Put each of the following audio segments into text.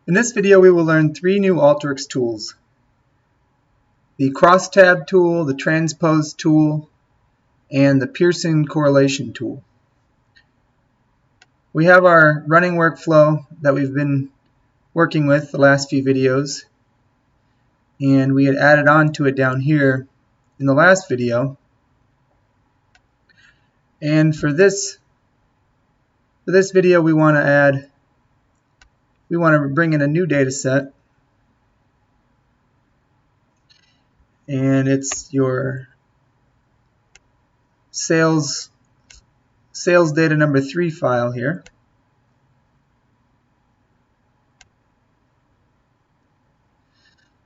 In this video we will learn 3 new Alteryx tools: the Crosstab Tool, the Transpose Tool, and the Pearson correlation tool. We have our running workflow that we've been working with the last few videos, and we had added on to it down here in the last video. And for this video we want to bring in a new data set, and it's your sales data number 3 file here.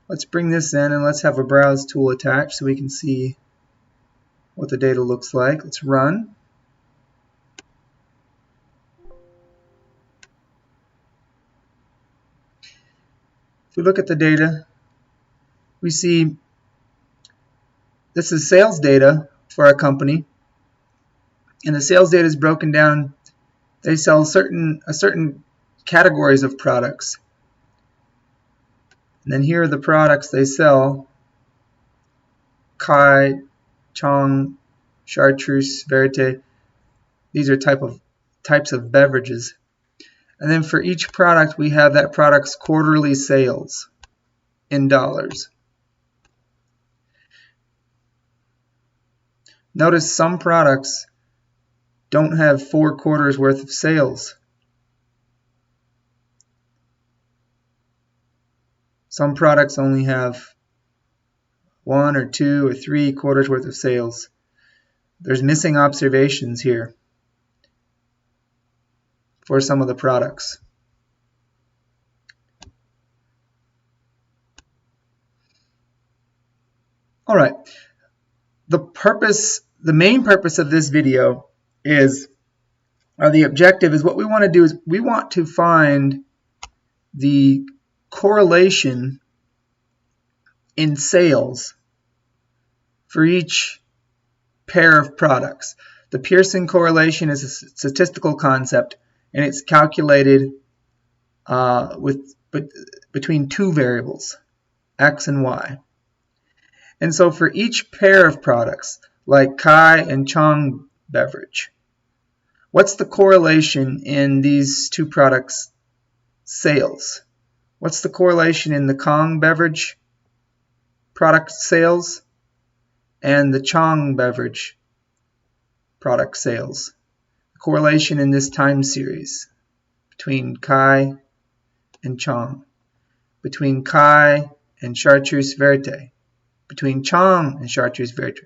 Let's bring this in and let's have a browse tool attached so we can see what the data looks like. Let's run. If we look at the data, we see this is sales data for our company, and the sales data is broken down. They sell certain categories of products, and then here are the products they sell: Kai, Chong, Chartreuse, Verite. These are types of beverages. And then for each product we have that product's quarterly sales in dollars. Notice some products don't have 4 quarters worth of sales. Some products only have 1 or 2 or 3 quarters worth of sales. There's missing observations here for some of the products. All right. The main purpose of this video the objective is what we want to do is we want to find the correlation in sales for each pair of products. The Pearson correlation is a statistical concept, and it's calculated between 2 variables, x and y. And so for each pair of products, like Kai and Chong beverage, what's the correlation in these 2 products' sales? What's the correlation in the Kong beverage product sales and the Chong beverage product sales? The correlation in this time series between Kai and Chong, between Kai and Chartreuse Verite, between Chong and Chartreuse Verite.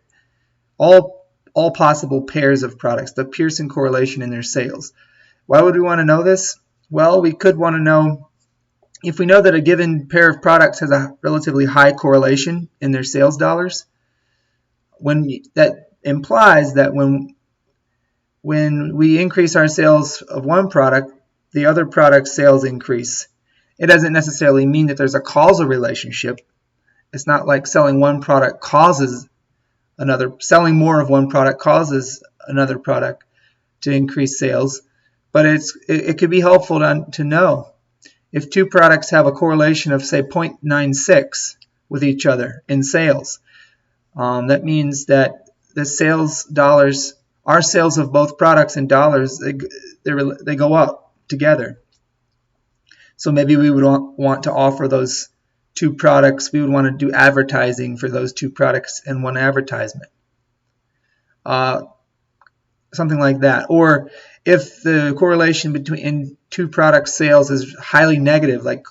All possible pairs of products, the Pearson correlation in their sales. Why would we want to know this? Well, we could want to know if we know that a given pair of products has a relatively high correlation in their sales dollars. That implies that when we increase our sales of one product, the other product's sales increase. It doesn't necessarily mean that there's a causal relationship. It's not like selling one product causes another. Selling more of one product causes another product to increase sales, but it could be helpful to know if 2 products have a correlation of, say, 0.96 with each other in sales. That means that the sales dollars, our sales of both products in dollars, they go up together. So maybe we would want to offer those 2 products. We would want to do advertising for those 2 products in one advertisement. Something like that. Or if the correlation between 2 product sales is highly negative, like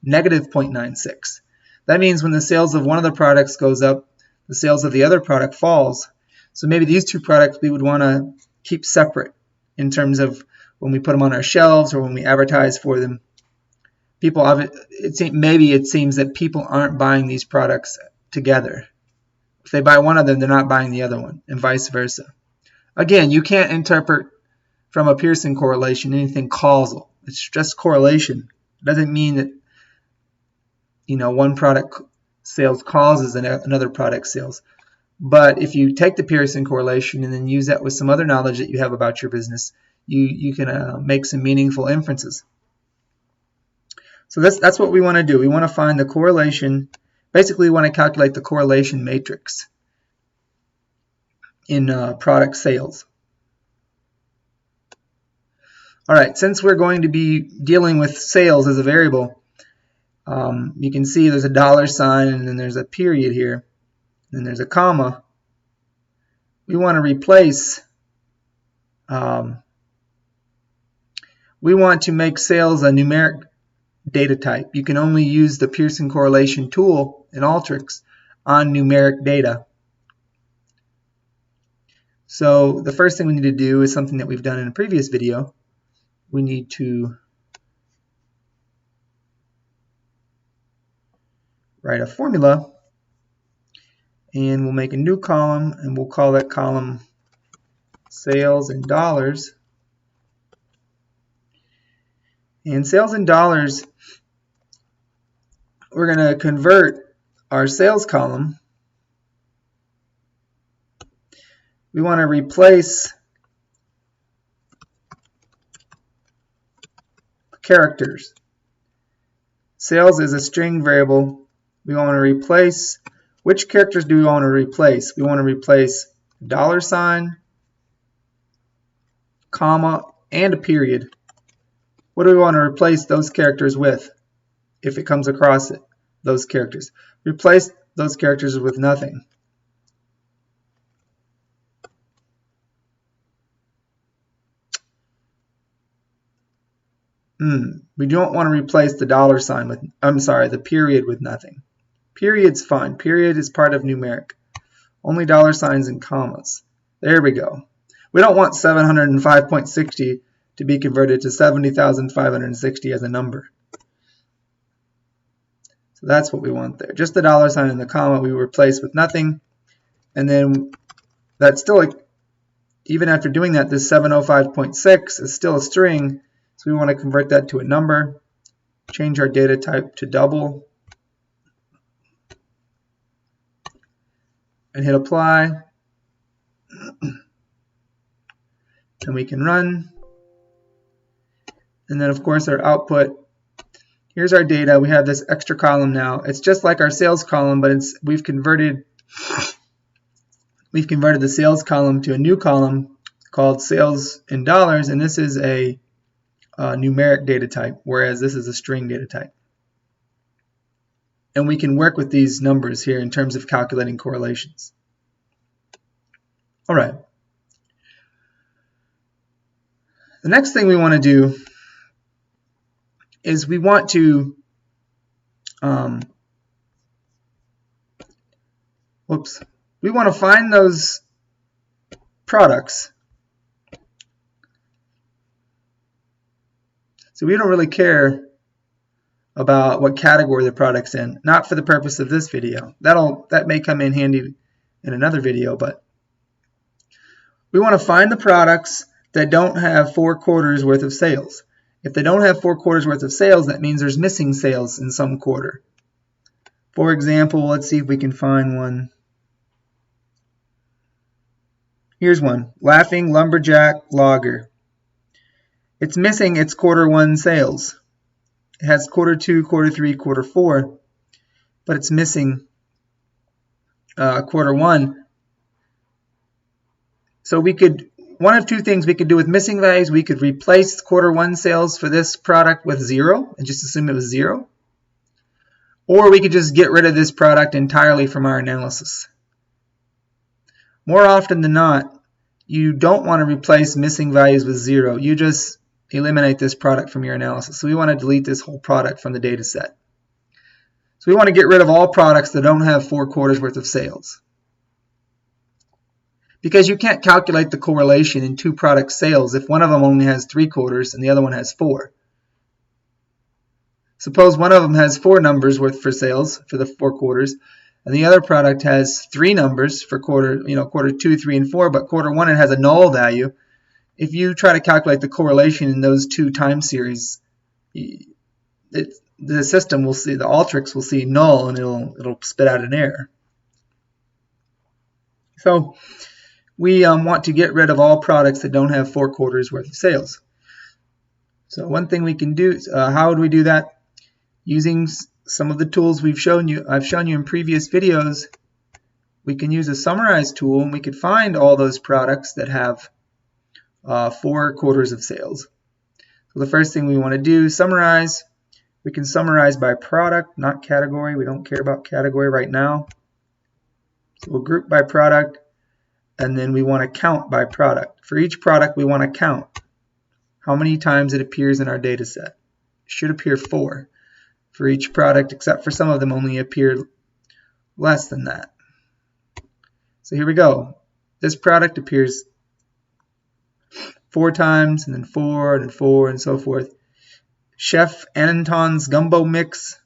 negative 0.96, that means when the sales of one of the products goes up, the sales of the other product falls. So maybe these 2 products we would want to keep separate in terms of when we put them on our shelves or when we advertise for them. Maybe it seems that people aren't buying these products together. If they buy one of them, they're not buying the other one, and vice versa. Again, you can't interpret from a Pearson correlation anything causal. It's just correlation. It doesn't mean that one product sales causes another product sales. But if you take the Pearson correlation and then use that with some other knowledge that you have about your business, you can make some meaningful inferences. So that's what we want to do. We want to find the correlation. Basically, we want to calculate the correlation matrix in product sales. All right, since we're going to be dealing with sales as a variable, you can see there's a $sign and then there's a period here, and then there's a comma. We want to replace, we want to make sales a numeric data type. You can only use the Pearson correlation tool in Alteryx on numeric data. So the first thing we need to do is something that we've done in a previous video. We need to write a formula, and we'll make a new column, and we'll call that column sales in dollars. And sales in dollars, we're going to convert our sales column. We want to replace characters. Sales is a string variable. We want to replace, which characters do we want to replace? We want to replace $sign, comma, and a period. What do we want to replace those characters with if it comes across it, those characters? Replace those characters with nothing. We don't want to replace the $sign with, the period with nothing. Period's fine. Period is part of numeric. Only $signs and commas. There we go. We don't want 705.60 to be converted to 70,560 as a number. So that's what we want there. Just the $sign and the comma we replace with nothing. And then that's still, even after doing that, this 705.6 is still a string. So we want to convert that to a number. Change our data type to double. And hit apply. And we can run. And then of course our output, here's our data. We have this extra column now. It's just like our sales column, but we've converted the sales column to a new column called sales in dollars, and this is a numeric data type, whereas this is a string data type. And we can work with these numbers here in terms of calculating correlations. All right. The next thing we want to do is we want to we want to find those products. So we don't really care about what category the product's in, not for the purpose of this video. That may come in handy in another video, but we want to find the products that don't have 4 quarters worth of sales. If they don't have 4 quarters worth of sales, that means there's missing sales in some quarter. For example, let's see if we can find one. Here's one, Laughing Lumberjack Logger. It's missing its quarter 1 sales. It has quarter 2, quarter 3, quarter 4, but it's missing quarter 1. So we could, one of two things we could do with missing values. We could replace quarter 1 sales for this product with 0 and just assume it was 0. Or we could just get rid of this product entirely from our analysis. More often than not, you don't want to replace missing values with 0. You just eliminate this product from your analysis. So we want to delete this whole product from the data set. So we want to get rid of all products that don't have 4 quarters worth of sales. Because you can't calculate the correlation in 2 product sales if one of them only has 3 quarters and the other one has 4. Suppose one of them has 4 numbers worth for sales for the 4 quarters, and the other product has 3 numbers for quarter 2, 3, and 4, but quarter 1 it has a null value. If you try to calculate the correlation in those 2 time series, the system will see, the Alteryx will see null, and it'll spit out an error. So we want to get rid of all products that don't have 4 quarters worth of sales. So one thing we can do, how would we do that? using some of the tools I've shown you in previous videos, we can use a summarize tool and we could find all those products that have 4 quarters of sales. So the first thing we want to do, summarize. We can summarize by product, not category. We don't care about category right now. So we'll group by product, and then we want to count by product. For each product, we want to count how many times it appears in our data set. It should appear 4 for each product, except for some of them only appear less than that. So here we go. This product appears 4 times, and then 4, and then 4, and so forth. Chef Anton's Gumbo Mix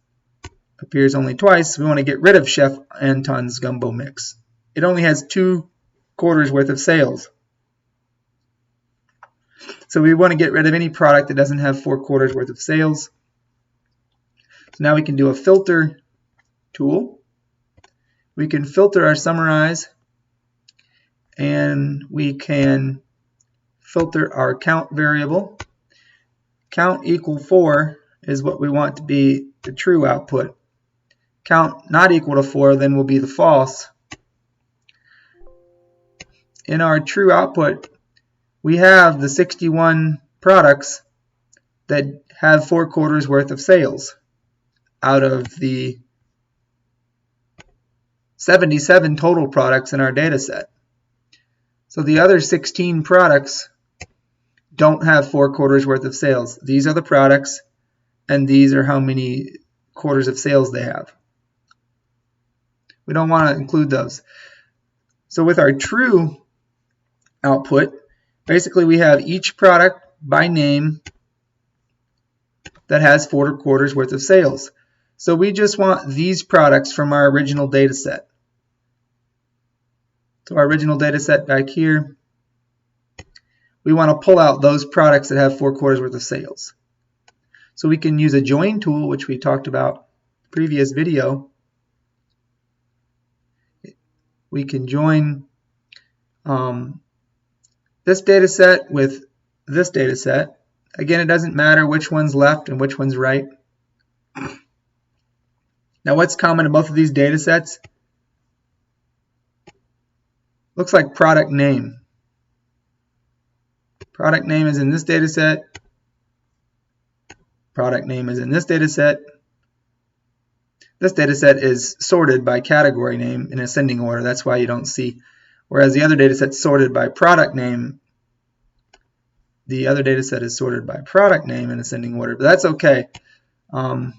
appears only twice. We want to get rid of Chef Anton's Gumbo Mix. It only has 2 quarters worth of sales. So we want to get rid of any product that doesn't have 4 quarters worth of sales. So now we can do a filter tool. We can filter our summarize, and we can filter our count variable. Count equal 4 is what we want to be the true output. Count not equal to 4 then will be the false. In our true output, we have the 61 products that have 4 quarters worth of sales out of the 77 total products in our data set. So the other 16 products don't have 4 quarters worth of sales. These are the products, and these are how many quarters of sales they have. We don't want to include those. So with our true output, basically we have each product by name that has 4 quarters worth of sales. So we just want these products from our original data set. So our original data set back here, we want to pull out those products that have 4 quarters worth of sales. So we can use a join tool, which we talked about in the previous video. We can join this data set with this data set. Again, it doesn't matter which one's left and which one's right. Now what's common to both of these data sets? Looks like product name. Product name is in this data set. Product name is in this data set. This data set is sorted by category name in ascending order. That's why you don't see. Whereas the other data set is sorted by product name. The other data set is sorted by product name in ascending order, but that's okay. So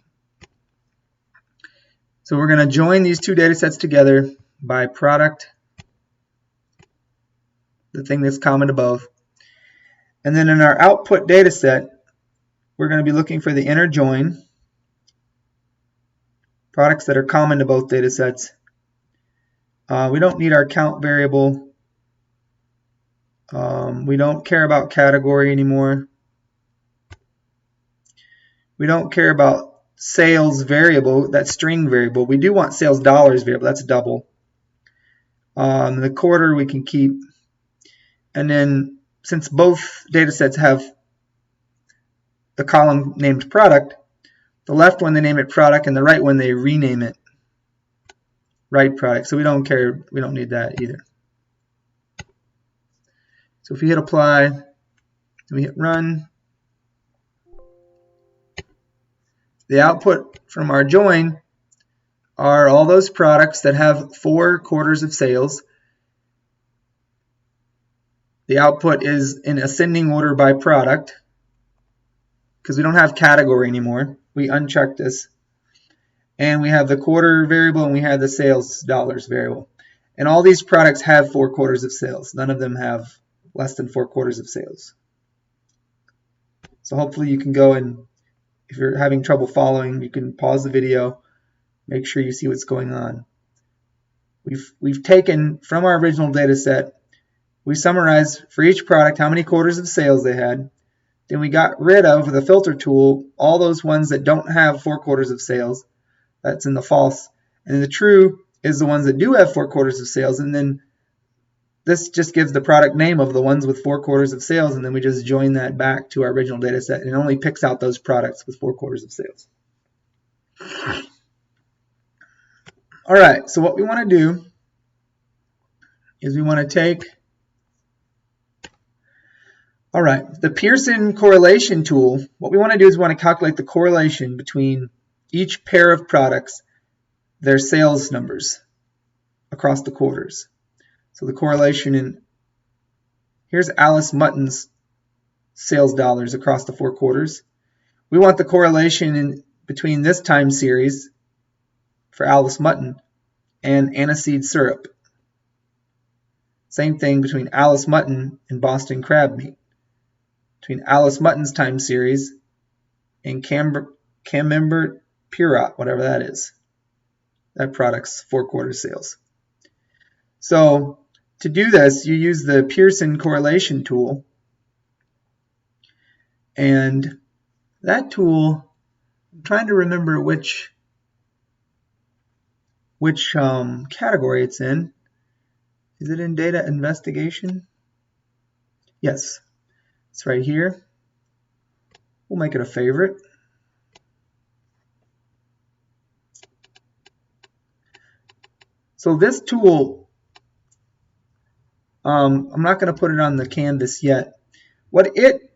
we're going to join these 2 data sets together by product, the thing that's common to both. And then in our output data set, we're going to be looking for the inner join, products that are common to both data sets. We don't need our count variable. We don't care about category anymore. We don't care about sales variable, that string variable. We do want sales dollars variable, that's double. The quarter we can keep. And then since both data sets have the column named product, the left one they name it product and the right one they rename it right product. So we don't care, we don't need that either. So if we hit apply, and we hit run, the output from our join are all those products that have 4 quarters of sales. The output is in ascending order by product because we don't have category anymore. We unchecked this. And we have the quarter variable and we have the sales dollars variable. And all these products have 4 quarters of sales. None of them have less than 4 quarters of sales. So hopefully you can go and, if you're having trouble following, you can pause the video, make sure you see what's going on. We've taken from our original data set, we summarized for each product how many quarters of sales they had. Then we got rid of the filter tool, all those ones that don't have 4 quarters of sales. That's in the false. And the true is the ones that do have 4 quarters of sales. And then this just gives the product name of the ones with 4 quarters of sales, and then we just join that back to our original data set, and it only picks out those products with 4 quarters of sales. All right, so what we want to do is we want to take, all right, the Pearson correlation tool. What we want to do is we want to calculate the correlation between each pair of products, their sales numbers across the quarters. So the correlation in, here's Alice Mutton's sales dollars across the 4 quarters. We want the correlation in between this time series for Alice Mutton and aniseed syrup. Same thing between Alice Mutton and Boston crab meat. Between Alice Mutton's time series and Camembert Pierrot, whatever that is. That product's 4 quarter sales. So to do this, you use the Pearson correlation tool. And that tool, I'm trying to remember which category it's in. Is it in data investigation? Yes, it's right here. We'll make it a favorite. So this tool, I'm not going to put it on the canvas yet. What it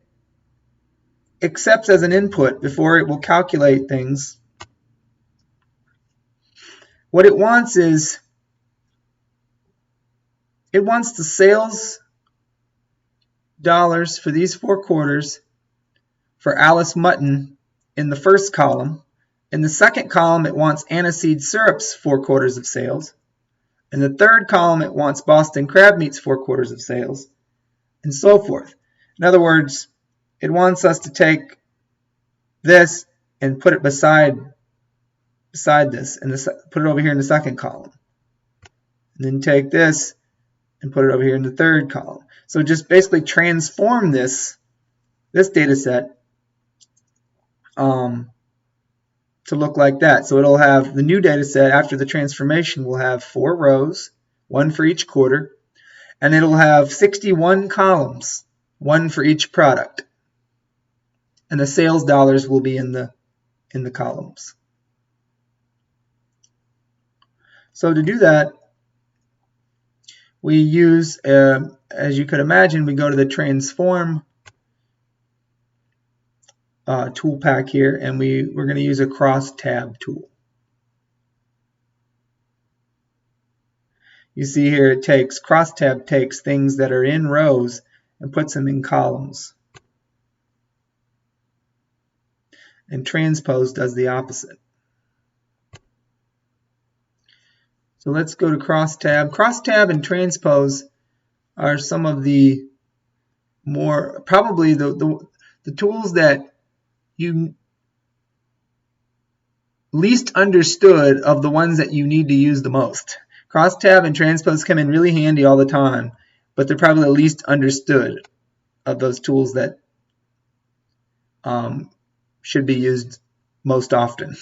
accepts as an input before it will calculate things, what it wants is, it wants the sales dollars for these 4 quarters for Alice Mutton in the first column. In the second column, it wants aniseed syrup's 4 quarters of sales. In the third column, it wants Boston crab meat's 4 quarters of sales, and so forth. In other words, it wants us to take this and put it beside this, and put it over here in the second column. And then take this and put it over here in the third column. So just basically transform this data set to look like that. So it'll have the new data set after the transformation will have 4 rows, 1 for each quarter, and it'll have 61 columns, 1 for each product. And the sales dollars will be in the columns. So to do that, we use, as you could imagine, we go to the transform tool pack here, and we're going to use a Crosstab tool. You see here Crosstab takes things that are in rows and puts them in columns. And Transpose does the opposite. So let's go to Crosstab. Crosstab and Transpose are some of the more, probably the tools that you least understood of the ones that you need to use the most. Crosstab and Transpose come in really handy all the time, but they're probably the least understood of those tools that should be used most often,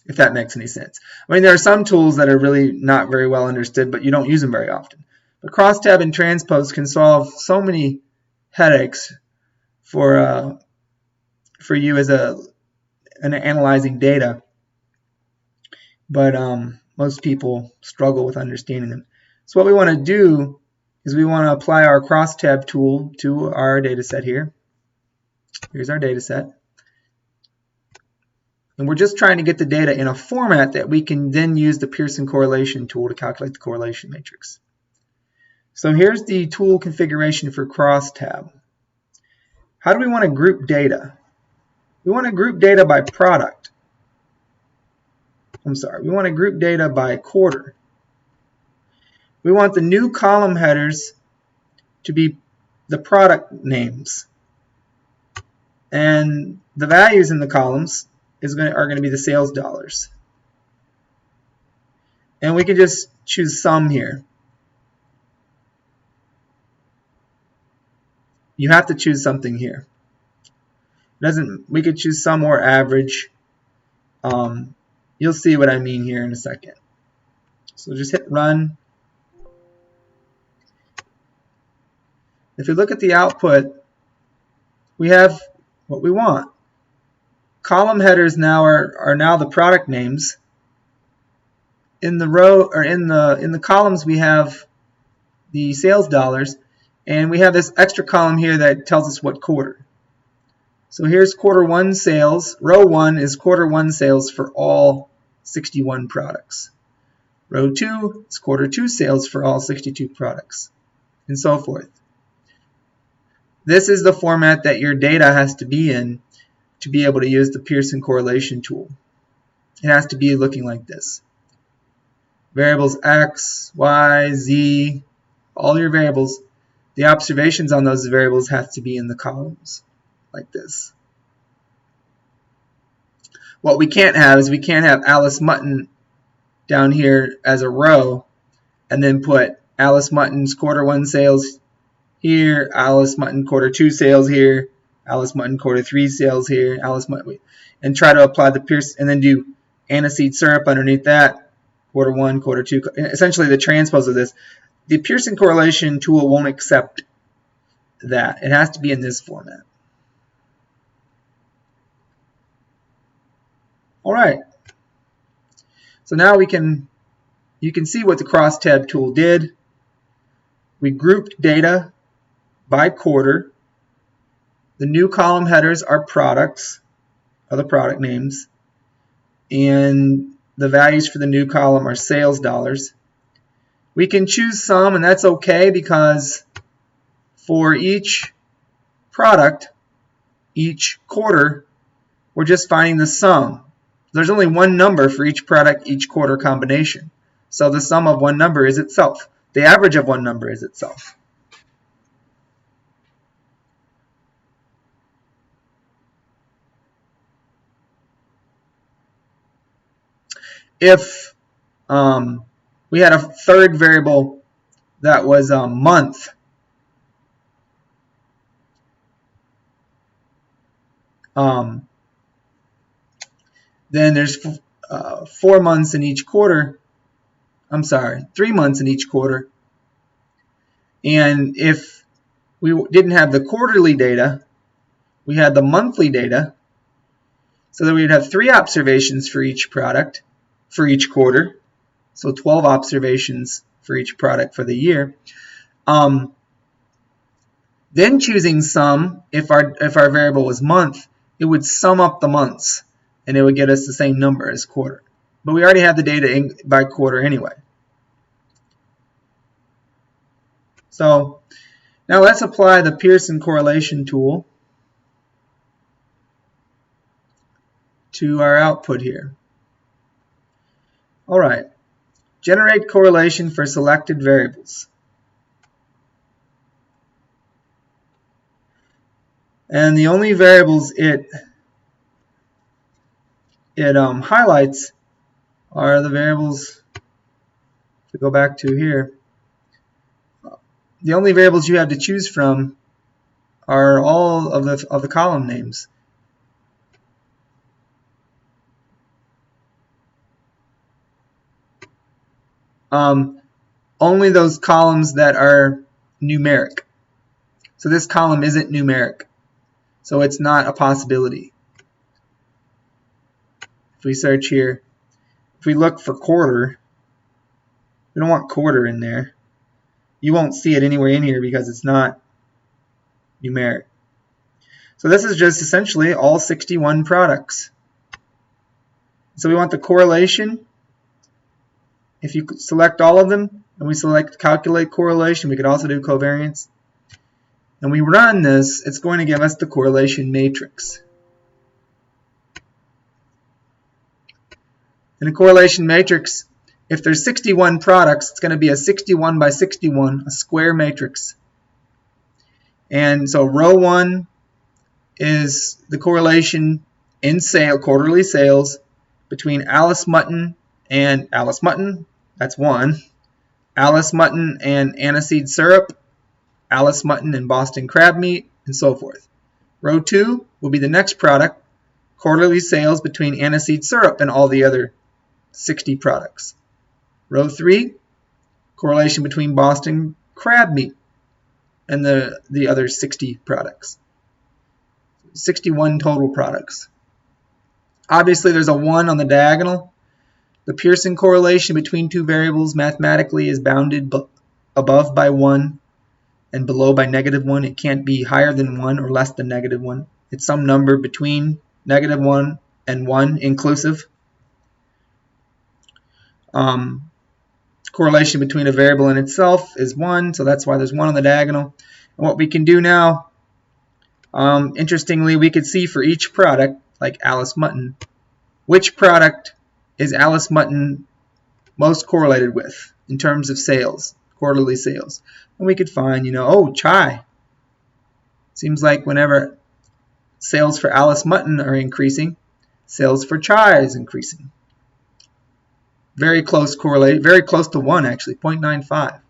if that makes any sense. I mean, there are some tools that are really not very well understood, but you don't use them very often. But Crosstab and Transpose can solve so many headaches for you as an analyzing data, but most people struggle with understanding them. So what we want to do is we want to apply our Crosstab tool to our data set here. Here's our data set. And we're just trying to get the data in a format that we can then use the Pearson correlation tool to calculate the correlation matrix. So here's the tool configuration for Crosstab. How do we want to group data? We want to group data by product. We want to group data by quarter. We want the new column headers to be the product names. And the values in the columns are going to be the sales dollars. And we can just choose sum here. You have to choose something here. We could choose sum or average. You'll see what I mean here in a second. So just hit run. If you look at the output, we have what we want. column headers now are now the product names. In the row or in the columns we have the sales dollars, and we have this extra column here that tells us what quarter. So here's quarter 1 sales. Row 1 is quarter 1 sales for all 61 products. Row 2 is quarter 2 sales for all 62 products, and so forth. This is the format that your data has to be in to be able to use the Pearson correlation tool. It has to be looking like this. Variables X, Y, Z, all your variables, the observations on those variables have to be in the columns like this. What we can't have is we can't have Alice Mutton down here as a row and then put Alice Mutton's quarter 1 sales here, Alice Mutton quarter 2 sales here, Alice Mutton quarter 3 sales here, Alice Mutton, and try to apply the Pearson, and then do aniseed syrup underneath that, quarter 1, quarter 2, essentially the transpose of this. The Pearson correlation tool won't accept that. It has to be in this format. All right. So now you can see what the Crosstab tool did. We grouped data by quarter. The new column headers are products, are the product names, and the values for the new column are sales dollars. We can choose sum, and that's okay because for each product, each quarter, we're just finding the sum. There's only one number for each product, each quarter combination. So the sum of one number is itself. The average of one number is itself. If we had a third variable that was a month, then there's 4 months in each quarter. I'm sorry, 3 months in each quarter. And if we didn't have the quarterly data, we had the monthly data, so that we would have 3 observations for each product for each quarter, so 12 observations for each product for the year. Then choosing sum, if our variable was month, it would sum up the months, and it would get us the same number as quarter. But we already have the data by quarter anyway. So now let's apply the Pearson correlation tool to our output here. All right, generate correlation for selected variables. And the only variables it highlights are the variables, to go back to here, the only variables you have to choose from are all of the column names. Only those columns that are numeric. So this column isn't numeric, so it's not a possibility. If we search here, if we look for quarter, we don't want quarter in there. You won't see it anywhere in here because it's not numeric. So this is just essentially all 61 products. So we want the correlation. If you select all of them, and we select calculate correlation, we could also do covariance. And we run this, it's going to give us the correlation matrix. In a correlation matrix, if there's 61 products, it's going to be a 61 by 61, a square matrix. And so row 1 is the correlation in quarterly sales between Alice Mutton and Alice Mutton, that's 1. Alice Mutton and aniseed syrup, Alice Mutton and Boston crab meat, and so forth. Row 2 will be the next product, quarterly sales between aniseed syrup and all the other 60 products. Row 3, correlation between Boston crab meat and the other 60 products. 61 total products. Obviously, there's a 1 on the diagonal. The Pearson correlation between two variables mathematically is bounded above by 1 and below by -1. It can't be higher than 1 or less than -1. It's some number between -1 and 1 inclusive. Correlation between a variable and itself is 1, so that's why there's 1 on the diagonal. And what we can do now, interestingly, we could see for each product, like Alice Mutton, which product is Alice Mutton most correlated with in terms of sales, quarterly sales. And we could find, oh, chai. Seems like whenever sales for Alice Mutton are increasing, sales for chai is increasing. Very close correlate, very close to 1 actually, 0.95.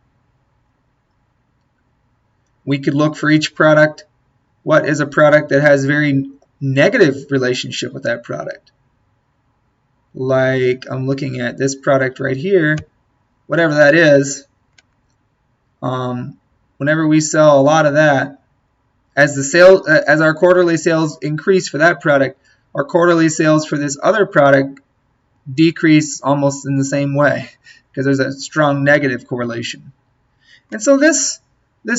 We could look for each product. What is a product that has very negative relationship with that product? Like I'm looking at this product right here, whatever that is. Whenever we sell a lot of that, as our quarterly sales increase for that product, our quarterly sales for this other product decrease almost in the same way because there's a strong negative correlation. And so this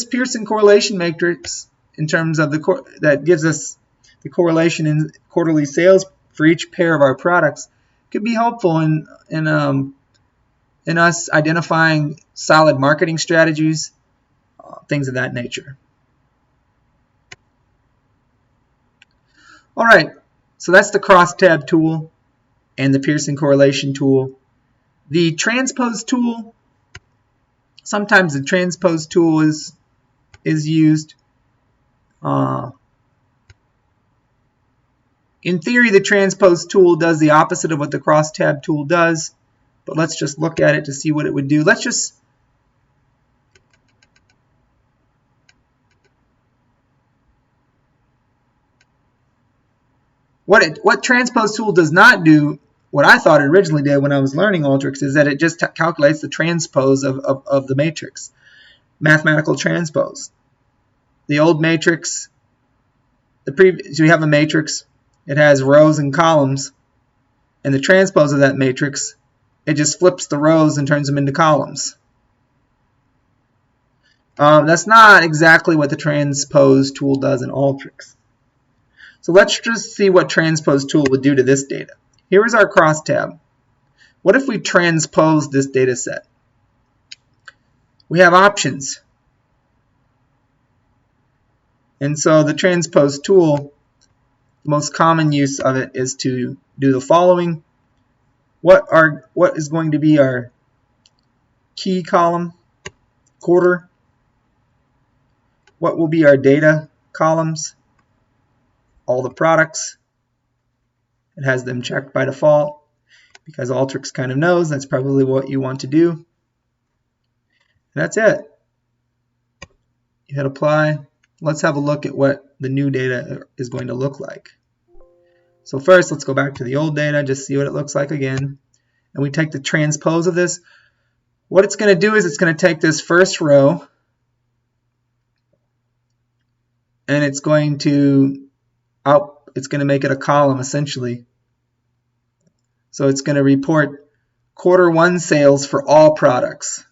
Pearson correlation matrix, in terms of that gives us the correlation in quarterly sales for each pair of our products, could be helpful in us identifying solid marketing strategies, things of that nature. All right, so that's the Crosstab tool and the Pearson correlation tool. The Transpose tool, sometimes the Transpose tool is used. In theory, the Transpose tool does the opposite of what the Crosstab tool does, but let's just look at it to see what it would do. Let's just what Transpose tool does not do, what I thought it originally did when I was learning Alteryx, is that it just calculates the transpose of the matrix, mathematical transpose. The old matrix, so we have a matrix, it has rows and columns, and the transpose of that matrix, it just flips the rows and turns them into columns. That's not exactly what the Transpose tool does in Alteryx. So let's just see what Transpose tool would do to this data. Here is our crosstab. What if we transpose this data set? We have options. And so the Transpose tool, the most common use of it is to do the following. What is going to be our key column, quarter? What will be our data columns? All the products. It has them checked by default because Alteryx kind of knows that's probably what you want to do. And that's it. You hit apply. Let's have a look at what the new data is going to look like. So first, let's go back to the old data, just see what it looks like again. And we take the transpose of this. What it's going to do is it's going to take this first row and it's going to make it a column essentially. So it's going to report Q1 sales for all products.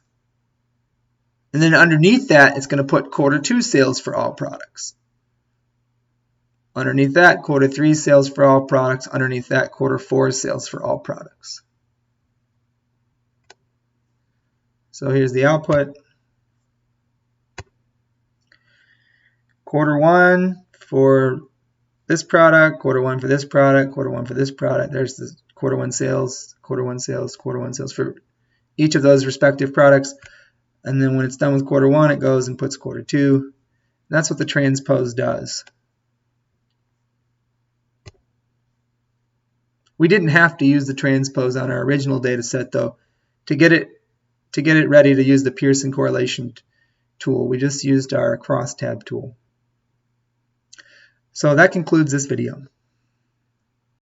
And then underneath that, it's going to put Q2 sales for all products. Underneath that, Q3 sales for all products. Underneath that, Q4 sales for all products. So here's the output. Q1 for this product, Q1 for this product, Q1 for this product. There's the Q1 sales, Q1 sales, Q1 sales for each of those respective products. And then when it's done with Q1, it goes and puts Q2. And that's what the transpose does. We didn't have to use the transpose on our original data set though. To get it ready to use the Pearson correlation tool, we just used our Crosstab tool. So that concludes this video.